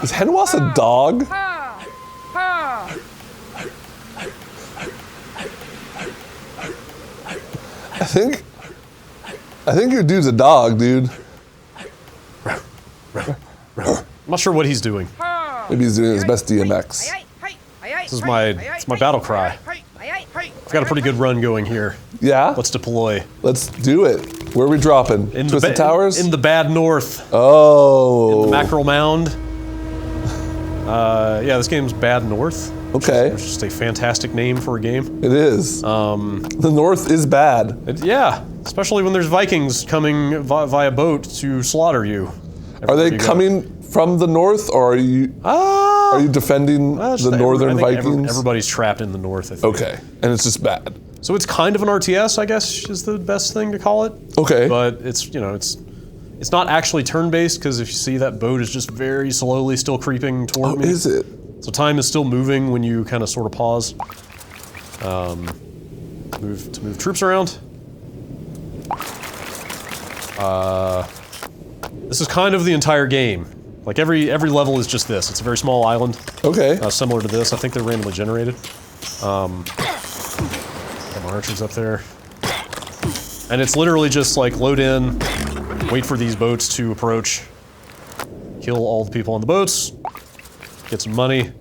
Is Henwas a dog? I think your dude's a dog, dude. I'm not sure what he's doing. Maybe he's doing his best DMX. This is it's my battle cry. I've got a pretty good run going here. Yeah? Let's deploy. Let's do it. Where are we dropping? Twisted Towers? In the bad north. Oh. In the Mackerel Mound. Yeah, this game's Bad North. Okay. It's just a fantastic name for a game. It is. The North is bad. Yeah, especially when there's Vikings coming via boat to slaughter you. Are they coming from the North, or are you defending the Northern Vikings? Everybody's trapped in the North, I think. Okay, and it's just bad. So it's kind of an RTS, I guess, is the best thing to call it. Okay. But it's not actually turn-based, because if you see that boat is just very slowly still creeping toward me. Is it? So time is still moving when you kind of sort of pause. Move troops around. This is kind of the entire game. Like every level is just this. It's a very small island. Okay. Similar to this. I think they're randomly generated. Got my archers up there. And it's literally just like load in, wait for these boats to approach, kill all the people on the boats, get some money,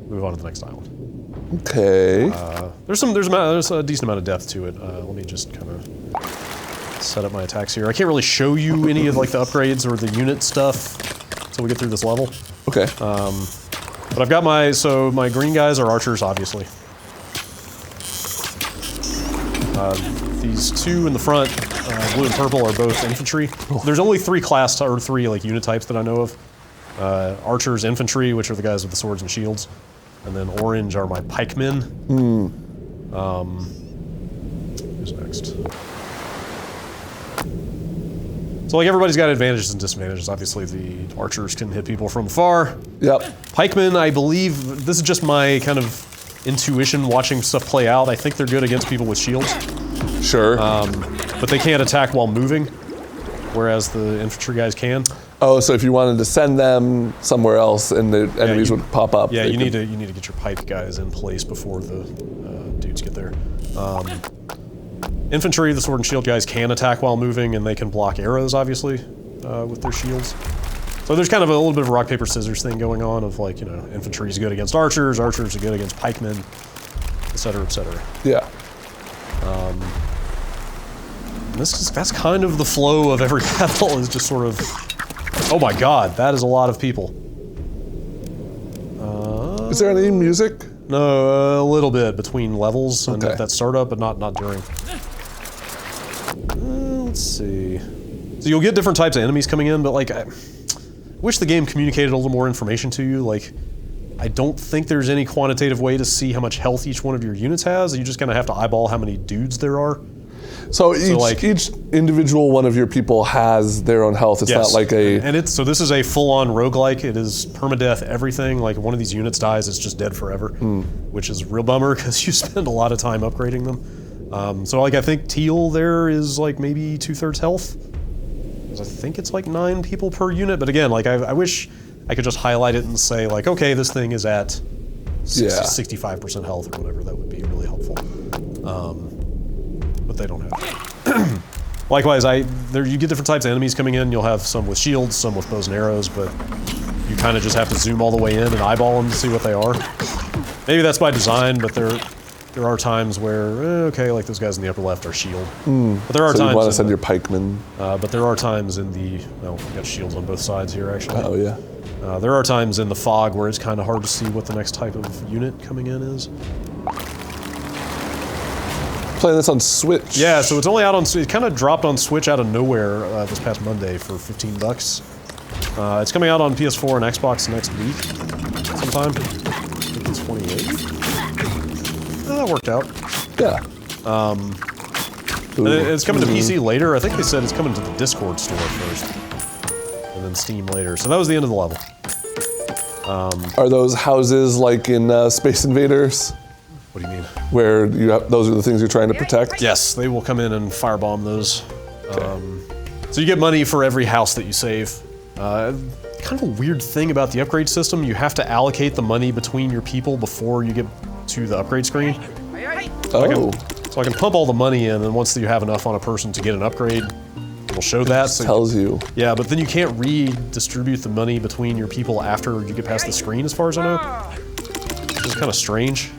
move on to the next island. Okay. There's a decent amount of depth to it. Let me just kind of set up my attacks here. I can't really show you any of like the upgrades or the unit stuff until we get through this level. Okay. But I've got my green guys are archers, obviously. These two in the front, blue and purple, are both infantry. There's only three like unit types that I know of. Archers, infantry, which are the guys with the swords and shields, and then orange are my pikemen. Who's next? So like everybody's got advantages and disadvantages. Obviously the archers can hit people from afar. Yep. Pikemen, I believe, this is just my kind of intuition watching stuff play out. I think they're good against people with shields. Sure. But they can't attack while moving, whereas the infantry guys can. Oh, so if you wanted to send them somewhere else and the enemies would pop up. Yeah, you need to get your pipe guys in place before the dudes get there. Infantry, the sword and shield guys can attack while moving, and they can block arrows, obviously, with their shields. So there's kind of a little bit of a rock, paper, scissors thing going on of like, infantry is good against archers are good against pikemen, et cetera, et cetera. Yeah. That's kind of the flow of every battle is just sort of, oh my god, that is a lot of people. Is there any music? No, a little bit between levels and Okay. that startup, but not during. Let's see. So you'll get different types of enemies coming in, but like, I wish the game communicated a little more information to you. Like, I don't think there's any quantitative way to see how much health each one of your units has. You just kind of have to eyeball how many dudes there are. So each individual one of your people has their own health. It's not like a... So this is a full-on roguelike. It is permadeath everything. Like one of these units dies, it's just dead forever, which is a real bummer because you spend a lot of time upgrading them. So like I think teal there is like maybe 2/3 health. I think it's like 9 people per unit. But again, like I wish I could just highlight it and say like, okay, this thing is at 65% health or whatever. That would be really helpful. But they don't have. Likewise, you get different types of enemies coming in. You'll have some with shields, some with bows and arrows, but you kind of just have to zoom all the way in and eyeball them to see what they are. Maybe that's by design, but there are times where, okay, like those guys in the upper left are shield. But there are so times you want to send your pikemen. But there are times in the, well, we got shields on both sides here actually. Oh yeah. There are times in the fog where it's kind of hard to see what the next type of unit coming in is. Playing this on Switch. Yeah, so it's only out on, it kind of dropped on Switch out of nowhere this past Monday for $15. It's coming out on PS4 and Xbox next week sometime. I think it's 28. That worked out. Yeah. It's coming to PC later. I think they said it's coming to the Discord store first. And then Steam later. So that was the end of the level. Are those houses like in Space Invaders? What do you mean? Where those are the things you're trying to protect? Yes, they will come in and firebomb those. Okay. So you get money for every house that you save. Kind of a weird thing about the upgrade system, you have to allocate the money between your people before you get to the upgrade screen. Oh. So I can pump all the money in, and once you have enough on a person to get an upgrade, it'll show that. So tells you. Yeah, but then you can't redistribute the money between your people after you get past the screen, as far as I know. Which is kind of strange.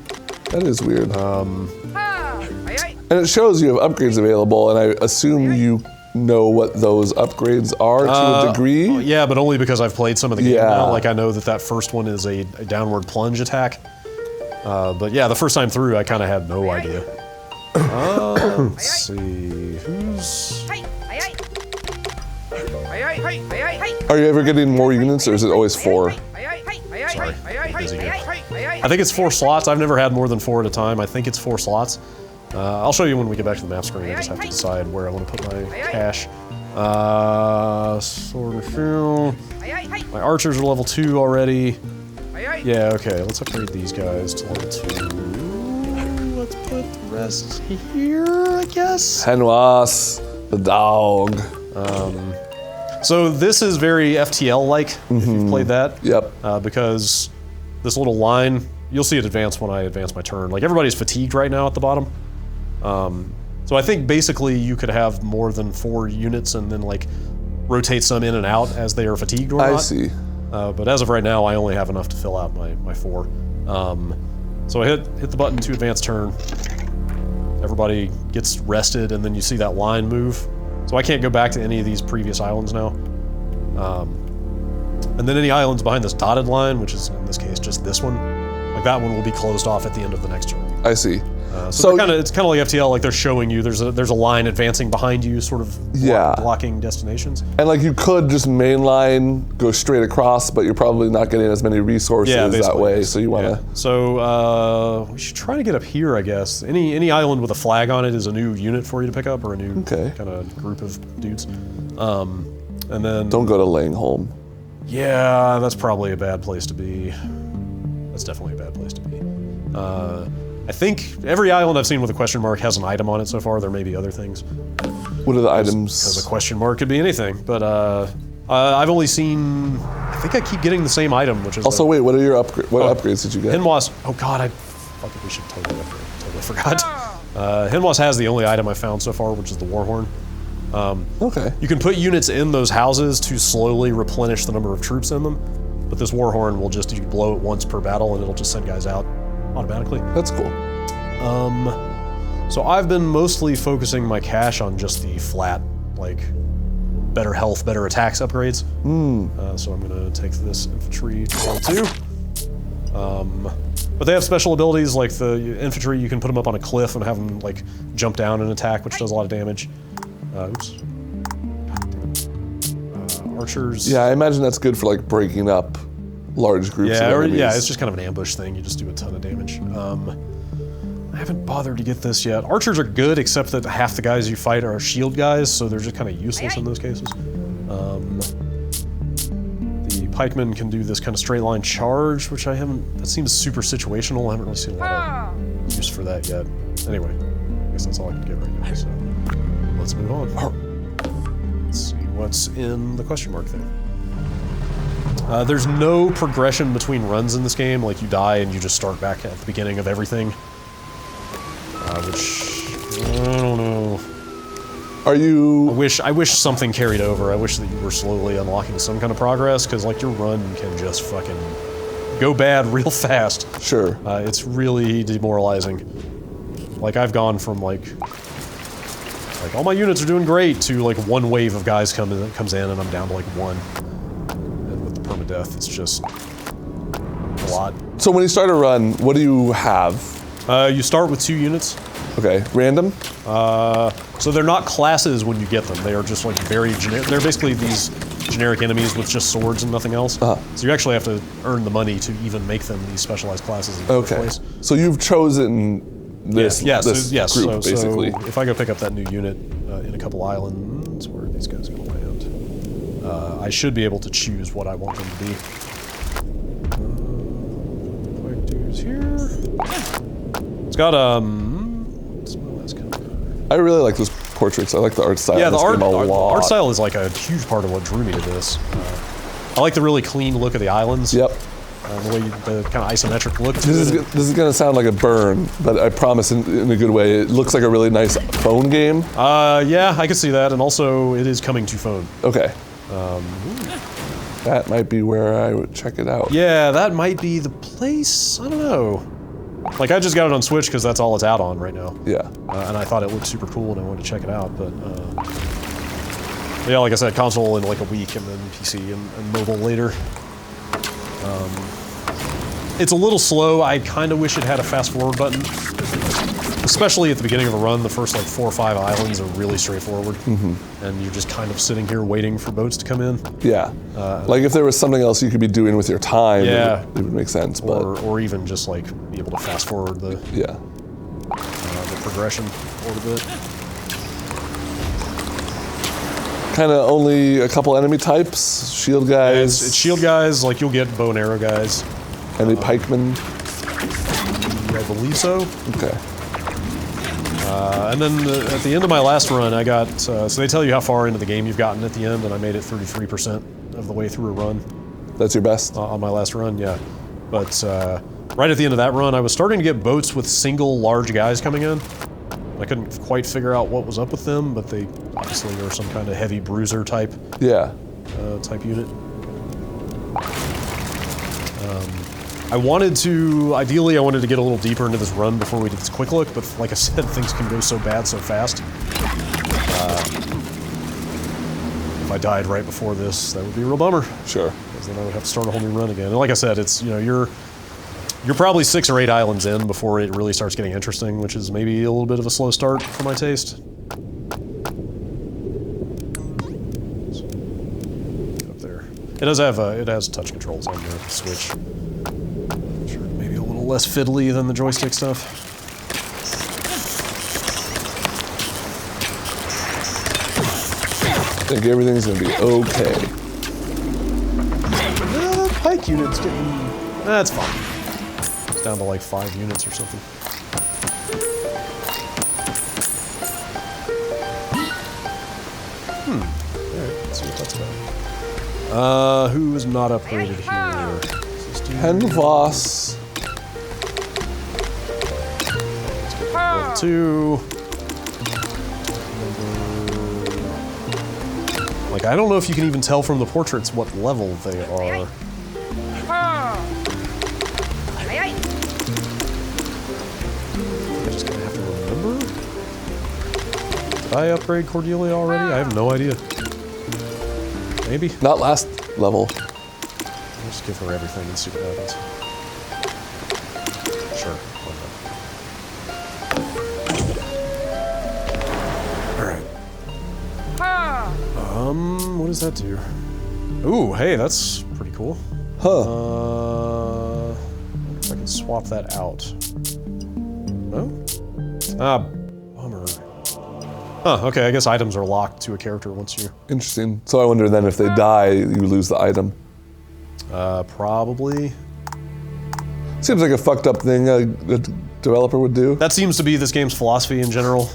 That is weird. And it shows you have upgrades available, and I assume you know what those upgrades are to a degree. Yeah, but only because I've played some of the game now. Like I know that first one is a downward plunge attack. But yeah, the first time through, I kind of had no idea. Let's see, who's... Are you ever getting more units, or is it always 4? Sorry, busy here. I think it's 4 slots. I've never had more than 4 at a time. I think it's 4 slots. I'll show you when we get back to the map screen. I just have to decide where I want to put my cash. Sword and shield. My archers are level 2 already. Yeah, okay, let's upgrade these guys to level 2. Let's put the rest here, I guess. Henwas, the dog. So this is very FTL-like, if you've played that. Yep. Because this little line, you'll see it advance when I advance my turn. Like, everybody's fatigued right now at the bottom. So I think basically you could have more than 4 units and then, like, rotate some in and out as they are fatigued or not. I see. But as of right now, I only have enough to fill out my 4. So I hit the button to advance turn. Everybody gets rested, and then you see that line move. So I can't go back to any of these previous islands now. And then any islands behind this dotted line, which is in this case just this one, like that one will be closed off at the end of the next turn. I see. So it's kind of like FTL, like they're showing you there's a line advancing behind you, sort of blocking destinations. And like you could just mainline, go straight across, but you're probably not getting as many resources that way. So you want to. Yeah. So we should try to get up here, I guess. Any island with a flag on it is a new unit for you to pick up, or a new kind of group of dudes. And then don't go to Langholm. Yeah, that's probably a bad place to be. That's definitely a bad place to be. I think every island I've seen with a question mark has an item on it so far. There may be other things. What are the items? Because a question mark could be anything. But I've only seen... I think I keep getting the same item, which is... Also, wait, what are your upgrades did you get? Henwas... Oh god, we should totally upgrade. Totally forgot. Henwas has the only item I found so far, which is the Warhorn. Okay. You can put units in those houses to slowly replenish the number of troops in them. But this Warhorn will just, you blow it once per battle, and it'll just send guys out automatically. That's cool. So I've been mostly focusing my cash on just the flat, like, better health, better attacks upgrades. So I'm gonna take this infantry to level 2. But they have special abilities, like the infantry, you can put them up on a cliff and have them, like, jump down and attack, which does a lot of damage. Oops. Archers. Yeah, I imagine that's good for, like, breaking up large groups of enemies. Yeah, it's just kind of an ambush thing. You just do a ton of damage. I haven't bothered to get this yet. Archers are good, except that half the guys you fight are shield guys, so they're just kind of useless in those cases. The pikemen can do this kind of straight line charge, which I haven't... That seems super situational. I haven't really seen a lot of use for that yet. Anyway, I guess that's all I can get right now, so let's move on. Let's see what's in the question mark thing. There's no progression between runs in this game, like you die and you just start back at the beginning of everything. Which, I don't know. Are you... I wish something carried over. I wish that you were slowly unlocking some kind of progress, because like your run can just fucking go bad real fast. Sure. It's really demoralizing. Like I've gone from like all my units are doing great to like one wave of guys comes in and I'm down to like 1. Permadeath, it's just a lot. So when you start a run, what do you have? You start with 2 units. Okay, random? So they're not classes when you get them. They are just like very generic. They're basically these generic enemies with just swords and nothing else. So you actually have to earn the money to even make them these specialized classes in the first place. So you've chosen this, yes, group, basically. So if I go pick up that new unit in a couple islands, where are these guys going to land? I should be able to choose what I want them to be. Quick dudes here. It's got what's my last count? I really like this portraits. I like the art style. Yeah, of the this game a lot. art style is like a huge part of what drew me to this. I like the really clean look of the islands. Yep. The way the kind of isometric look to This it. is going to sound like a burn, but I promise in a good way. It looks like a really nice phone game. Yeah, I can see that, and also it is coming to phone. Okay. That might be where I would check it out. Yeah, that might be the place. I don't know. Like, I just got it on Switch because that's all it's out on right now. Yeah. And I thought it looked super cool and I wanted to check it out, but yeah, like I said, console in like a week and then PC and mobile later. It's a little slow. I kind of wish it had a fast forward button. Especially at the beginning of a run, the first like 4 or 5 islands are really straightforward. And you're just kind of sitting here waiting for boats to come in. Yeah. Like if there was something else you could be doing with your time, Yeah. it would make sense. But Or even just like be able to fast forward the progression a little bit. kind of only a couple enemy types, shield guys. It's shield guys, like you'll get bow and arrow guys. Any pikemen? I believe so. Okay. And then at the end of my last run, I got, so they tell you how far into the game you've gotten at the end, and I made it 33% of the way through a run. That's your best? On my last run, yeah. But right at the end of that run, I was starting to get boats with single large guys coming in. I couldn't quite figure out what was up with them, but they obviously are some kind of heavy bruiser type type unit. Ideally I wanted to get a little deeper into this run before we did this quick look, but like I said, things can go so bad so fast. If I died right before this, that would be a real bummer. Sure. Because then I would have to start a whole new run again. And like I said, it's, you know, you're probably 6 or 8 islands in before it really starts getting interesting, which is maybe a little bit of a slow start for my taste. Up there. It does have it has touch controls on the Switch. Sure, maybe a little less fiddly than the joystick stuff. I think everything's gonna be okay. Pike units getting... That's fine. It's down to like 5 units or something. Alright, let's see what that's about. Who is not upgraded here? Henvoss. Level 2. Like, I don't know if you can even tell from the portraits what level they are. I'm just gonna have to remember? Did I upgrade Cordelia already? I have no idea. Maybe? Not last level. I'll just give her everything and see what happens. Sure, why not? Alright. What does that do? Ooh, hey, that's pretty cool. Huh. If I can swap that out. No? Ah, bummer. Huh, okay, I guess items are locked to a character once you... Interesting. So I wonder then if they die, you lose the item. Probably. Seems like a fucked up thing a developer would do. That seems to be this game's philosophy in general,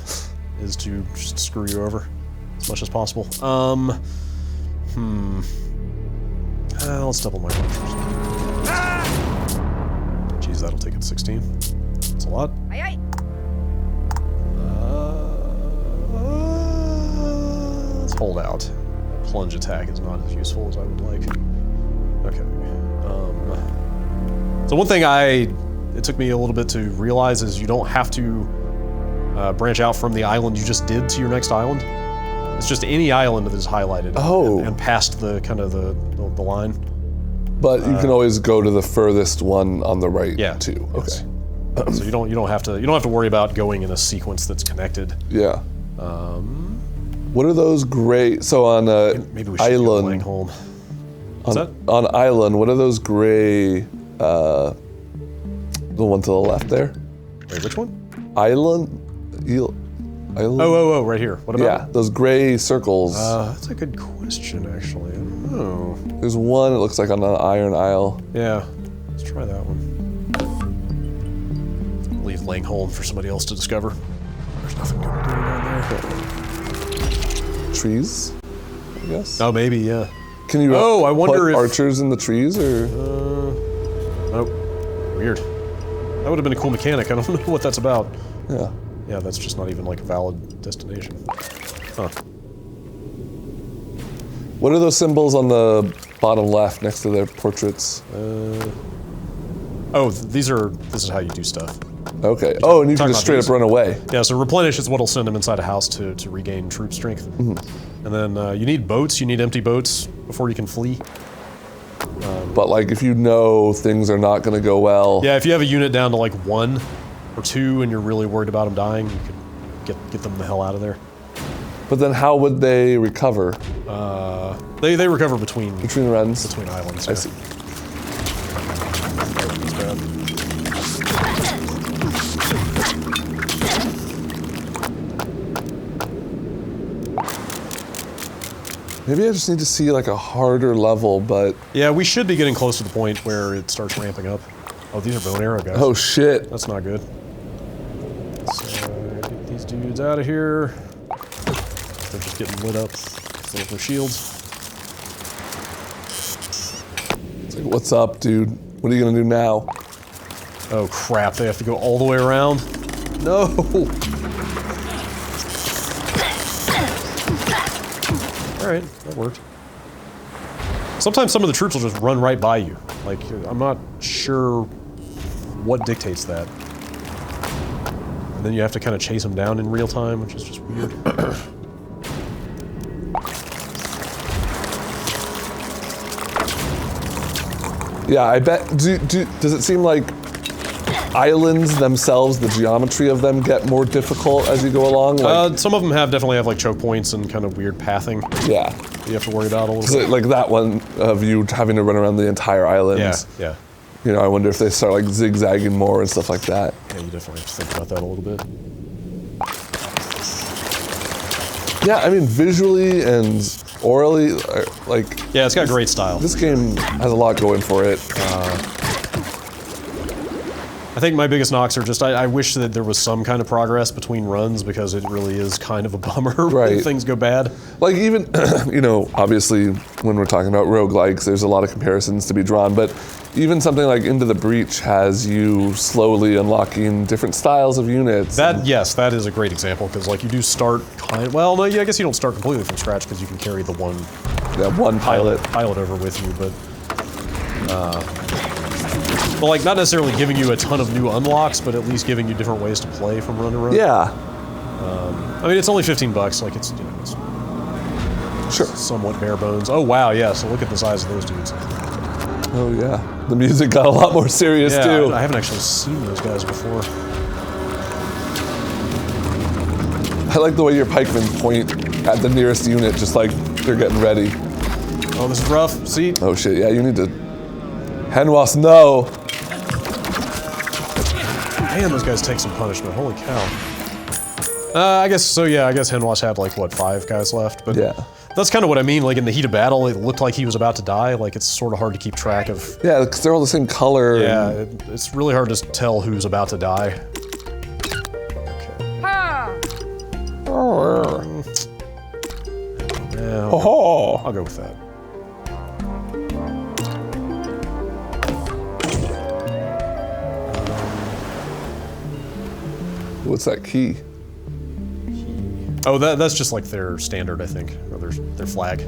is to just screw you over as much as possible. Let's double my run first. Jeez, that'll take it 16. That's a lot. Let's hold out. Plunge attack is not as useful as I would like. Okay. So one thing it took me a little bit to realize is you don't have to branch out from the island you just did to your next island. It's just any island that is highlighted and past the kind of the line. But you can always go to the furthest one on the right too. Yes. Okay. So you don't have to worry about going in a sequence that's connected. Yeah. What are those gray? So on maybe we should island. Go home. What's that? On island, what are those gray? The one to the left there. Wait, which one? Island. Island? Oh, right here. What about? Yeah, those gray circles. That's a good question, actually. I don't know. There's one. It looks like on an iron isle. Yeah. Let's try that one. Leave Langholm for somebody else to discover. There's nothing going on there. trees, I guess. Oh, maybe, yeah. Can you I wonder put if archers in the trees, or? Oh, weird. That would have been a cool mechanic. I don't know what that's about. Yeah. Yeah, that's just not even like a valid destination. Huh. What are those symbols on the bottom left next to their portraits? Oh, this is how you do stuff. Okay. Oh, and you can just straight up run away. Yeah, so replenish is what'll send them inside a house to regain troop strength. Mm-hmm. And then you need boats, you need empty boats before you can flee. But like if you know things are not gonna go well. Yeah, if you have a unit down to like 1 or 2 and you're really worried about them dying, you can get them the hell out of there. But then how would they recover? They recover between runs? Between islands. I Yeah. see. That's bad. Maybe I just need to see like a harder level, but... Yeah, we should be getting close to the point where it starts ramping up. Oh, these are bow and arrow guys. Oh shit. That's not good. So, get these dudes out of here. They're just getting lit up with their shields. It's like, what's up, dude? What are you gonna do now? Oh crap, they have to go all the way around? No! Alright, that worked. Sometimes some of the troops will just run right by you. Like, I'm not sure what dictates that. And then you have to kind of chase them down in real time, which is just weird. Yeah, I bet. Does it seem like islands themselves, the geometry of them, get more difficult as you go along? Like, Some of them definitely have like choke points and kind of weird pathing. Yeah. You have to worry about a little bit. Like that one of you having to run around the entire island. Yeah, yeah. You know, I wonder if they start like zigzagging more and stuff like that. Yeah, you definitely have to think about that a little bit. Yeah, I mean, visually and orally, like... Yeah, it's got great style. This game has a lot going for it. I think my biggest knocks are just, I wish that there was some kind of progress between runs, because it really is kind of a bummer when things go bad. Like even, you know, obviously when we're talking about roguelikes, there's a lot of comparisons to be drawn, but even something like Into the Breach has you slowly unlocking different styles of units. Yes, that is a great example, because like you do start well, no, yeah, I guess you don't start completely from scratch, because you can carry the one pilot over with you, but like not necessarily giving you a ton of new unlocks, but at least giving you different ways to play from run to run. Yeah. I mean, it's only $15, like it's, you know, it's sure, somewhat bare bones. Oh wow, yeah. So look at the size of those dudes. Oh yeah, the music got a lot more serious too. I haven't actually seen those guys before. I like the way your pikemen point at the nearest unit, just like they're getting ready. Oh, this is rough. See? Oh shit, yeah, you need to... Henwas, no! Man, those guys take some punishment. Holy cow. I guess, so yeah, I guess Henwas had like, what, 5 guys left? But yeah. That's kind of what I mean, like in the heat of battle, it looked like he was about to die. Like, it's sort of hard to keep track of. Yeah, because they're all the same color. Yeah, it's really hard to tell who's about to die. Okay. Oh. Yeah, I'll go with that. What's that key? Oh, that's just like their standard, I think, or their flag.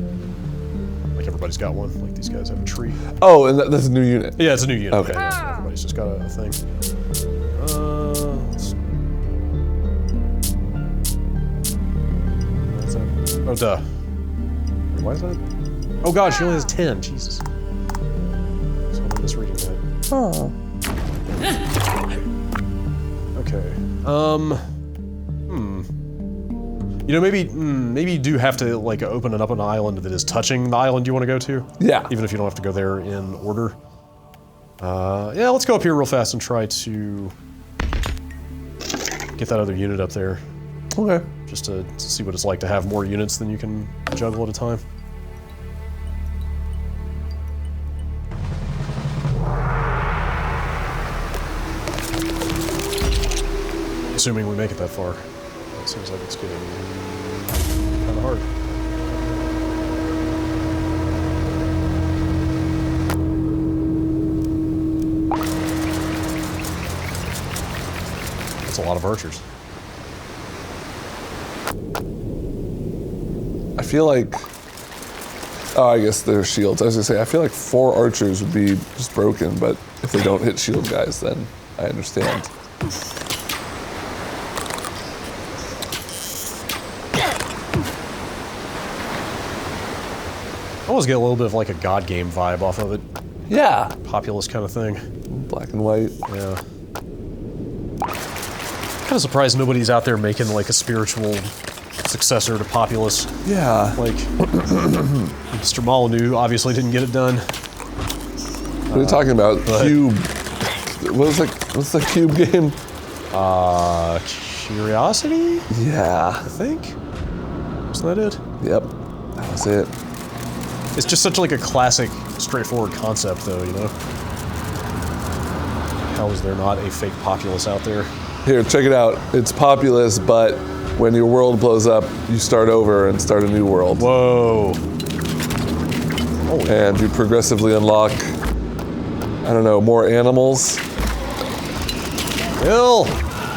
Like everybody's got one. Like these guys have a tree. Oh, and that's a new unit. Yeah, it's a new unit. Okay. Yeah, everybody's just got a thing. What's that? Oh, duh. Wait, why is that? Oh god, she only has 10. Jesus. So I'm misreading that. Oh. Okay. You know, maybe you do have to like open it up an island that is touching the island you want to go to. Yeah. Even if you don't have to go there in order. Yeah, let's go up here real fast and try to get that other unit up there. Okay. Just to see what it's like to have more units than you can juggle at a time. Assuming we make it that far. It seems like it's getting kind of hard. a lot of archers. I feel like. Oh, I guess they're shields. I was gonna say, I feel like 4 archers would be just broken, but if they don't hit shield guys, then I understand. I almost get a little bit of like a God game vibe off of it. Yeah. Populous kind of thing. Black and white. Yeah. Kind of surprised nobody's out there making like a spiritual successor to Populous. Yeah. Like, Mr. Molyneux obviously didn't get it done. What are you talking about? but- Cube. What's the cube game? Curiosity? Yeah. I think? Wasn't that it? Yep. That was it. It's just such like a classic, straightforward concept though, you know? How is there not a fake Populous out there? Here, check it out. It's Populous, but when your world blows up, you start over and start a new world. Whoa. Holy. And you progressively unlock, I don't know, more animals. Bill!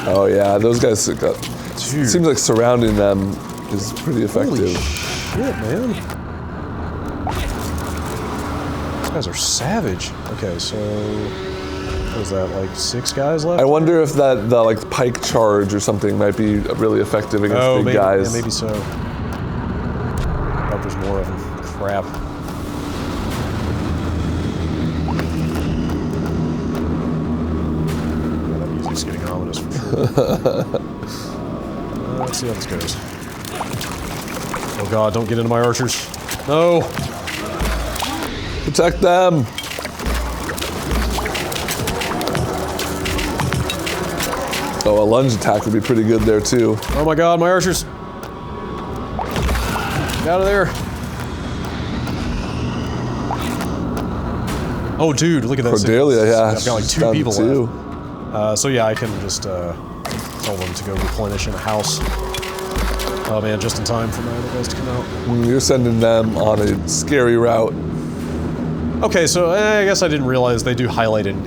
Oh yeah, those guys got. Dude. Seems like surrounding them is pretty effective. Holy shit, man. These guys are savage. Okay, so what is that, like 6 guys left? I wonder if the like pike charge or something might be really effective against big maybe, guys. Yeah, maybe so. Oh, there's more of them. Crap. Yeah, that music's getting ominous for sure. Let's see how this goes. Oh god, don't get into my archers. No! Protect them. Oh, a lunge attack would be pretty good there too. Oh my god, my archers! Get out of there! Oh dude, look at that. Cordelia, yeah. I've got like she's 2 down people to 2. left. So yeah, I can just tell them to go replenish in a house. Oh man, just in time for my other guys to come out. You're sending them on a scary route. Okay, so I guess I didn't realize they do highlight in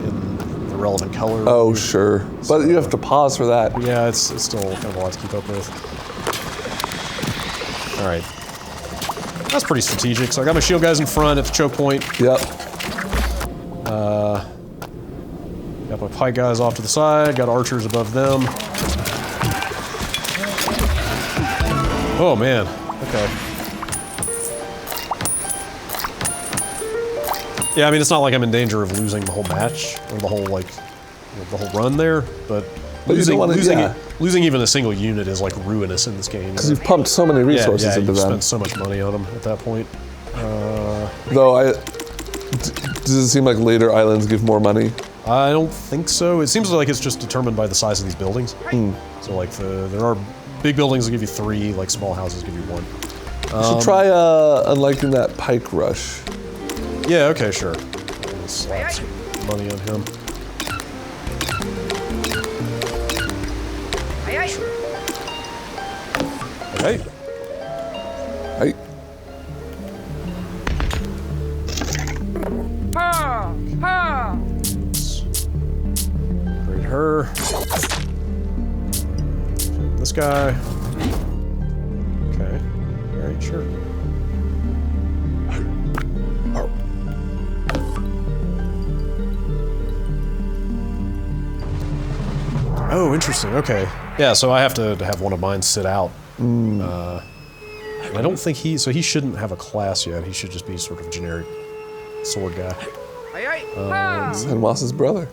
the relevant color. Oh, sure. But you have to pause for that. Yeah, it's still kind of a lot to keep up with. Alright. That's pretty strategic. So I got my shield guys in front at the choke point. Yep. Got my pike guys off to the side, got archers above them. Oh man, okay. Yeah, I mean, it's not like I'm in danger of losing the whole match, or the whole, like, the whole run there, but But you don't wanna- yeah. losing even a single unit is, like, ruinous in this game. Because you've pumped so many resources yeah, into you've them. spent so much money on them at that point. Though does it seem like later islands give more money? I don't think so. It seems like it's just determined by the size of these buildings. So, like, there are big buildings that give you 3, like, small houses give you 1. You should try unliking that pike rush. Yeah, okay, sure. Let's slap some money on him. Sure. Okay. Hey. Upgrade her. This guy. Okay. Alright, sure. Oh, interesting. Okay. Yeah, so I have to have one of mine sit out. I don't think so he shouldn't have a class yet. He should just be sort of generic sword guy. And Moss's brother.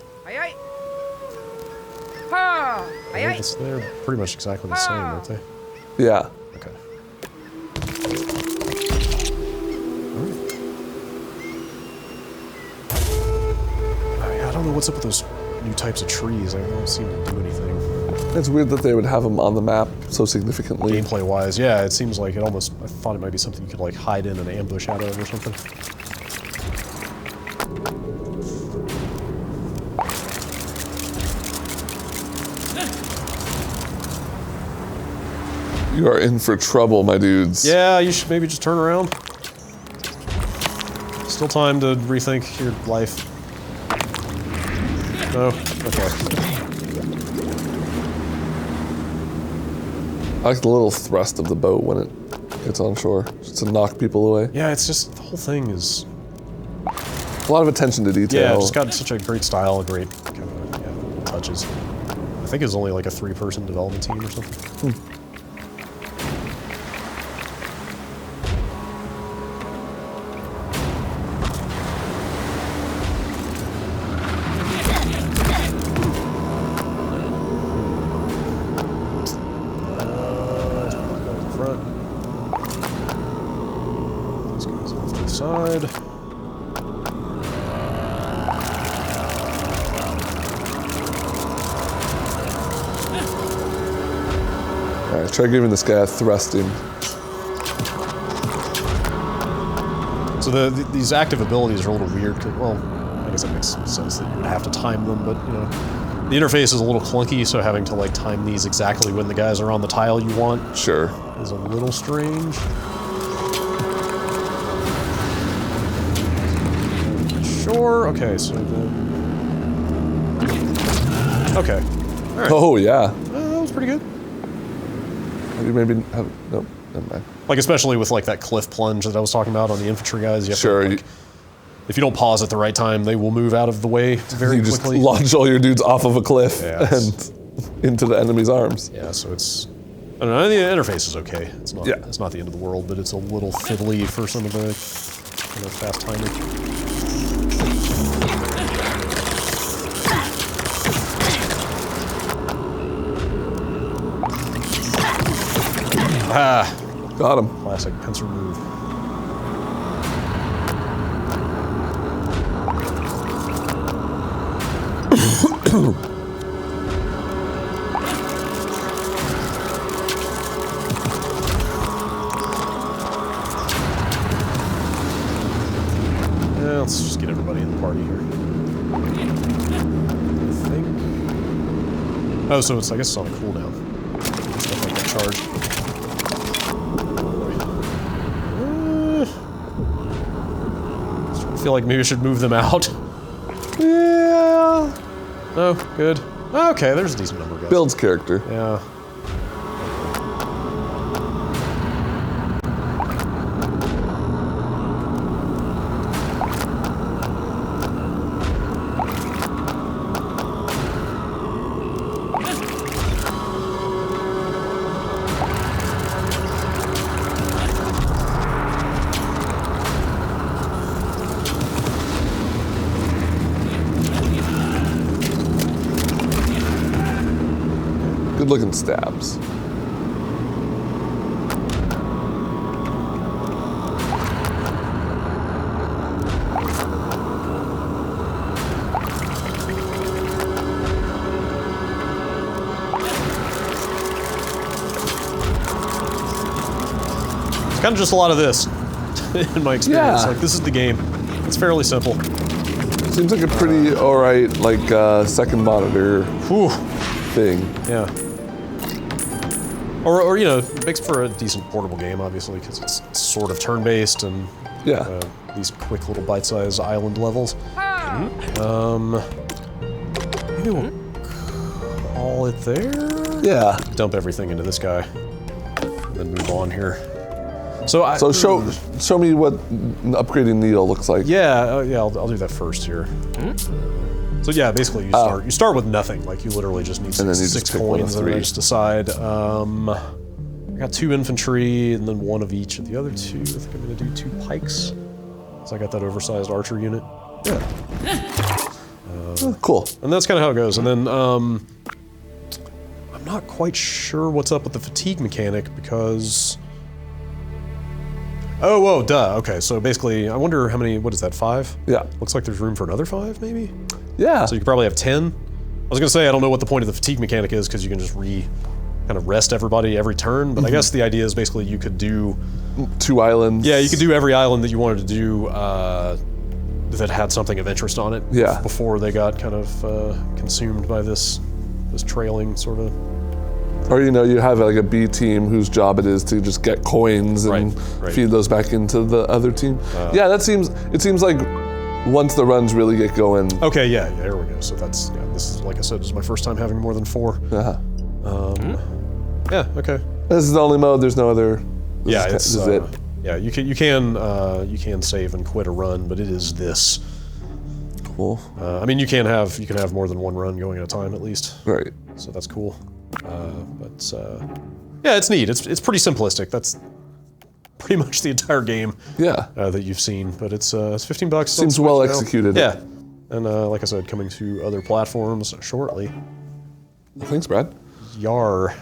They're pretty much exactly the same, aren't they? Yeah. Okay. I don't know what's up with those new types of trees. They don't seem to do anything. It's weird that they would have them on the map so significantly. Gameplay-wise, yeah, it seems like I thought it might be something you could like hide in an ambush out of or something. You are in for trouble, my dudes. Yeah, you should maybe just turn around. Still time to rethink your life. No? Okay. I like the little thrust of the boat when it gets on shore, just to knock people away. Yeah, it's just, the whole thing is... A lot of attention to detail. Yeah, it's got such a great style, great kind of touches. I think it's only like a 3-person development team or something. Side. Alright, try giving this guy a thrusting. So these active abilities are a little weird. Well, I guess it makes sense that you would have to time them, but you know, the interface is a little clunky, so having to like time these exactly when the guys are on the tile you want is a little strange. Sure. Okay, so okay. All right. Oh yeah. That was pretty good. You maybe have nope. Never mind. Like especially with like that cliff plunge that I was talking about on the infantry guys. You have to, like, if you don't pause at the right time, they will move out of the way very quickly. You just launch all your dudes off of a cliff and into the enemy's arms. Yeah. So it's. I don't know. The interface is okay. It's not. Yeah. It's not the end of the world, but it's a little fiddly for some of the kind of fast timing. Ah, got him. Classic pincer move. Yeah, let's just get everybody in the party here. I think. Oh, so it's, I guess it's on a cooldown. Stuff like that charge. I feel like maybe I should move them out. Yeah. Oh, good. Okay, there's a decent number of guys. Builds character. Yeah. Good looking stabs. It's kind of just a lot of this, in my experience. Yeah. Like, this is the game. It's fairly simple. Seems like a pretty alright, like, second monitor thing. Yeah. Or, you know, it makes for a decent portable game, obviously, because it's sort of turn-based and these quick little bite-sized island levels. Maybe we'll call it there? Yeah. Dump everything into this guy, and then move on here. So, show me what upgrading needle looks like. Yeah, yeah, I'll do that first here. So yeah, basically you start with nothing. Like you literally just need six coins and then just decide. I got 2 infantry and then 1 of each of the other 2. I think I'm gonna do 2 pikes. So I got that oversized archer unit. Yeah. Cool. And that's kind of how it goes. And then I'm not quite sure what's up with the fatigue mechanic because. Oh, whoa, duh. Okay, so basically, I wonder how many. What is that? 5? Yeah. Looks like there's room for another 5, maybe. Yeah. So you could probably have 10. I was gonna say I don't know what the point of the fatigue mechanic is because you can just kind of rest everybody every turn. But I guess the idea is basically you could do 2 islands. Yeah, you could do every island that you wanted to do that had something of interest on it. Yeah. Before they got kind of consumed by this trailing sort of. Or you have like a B team whose job it is to just get coins and feed those back into the other team. Yeah, it seems like once the runs really get going. Okay, yeah, there we go. So this is, like I said, this is my first time having more than 4. Uh-huh. Yeah, okay. This is the only mode. There's no other. Yeah, this is it. Yeah, you can save and quit a run, but it is this. Cool. I mean, you can have more than one run going at a time at least. Right. So that's cool. Yeah, it's neat. It's pretty simplistic. That's pretty much the entire game. Yeah. That you've seen, but it's $15. Seems well executed. Yeah, and like I said, coming to other platforms shortly. Thanks, Brad. Yar.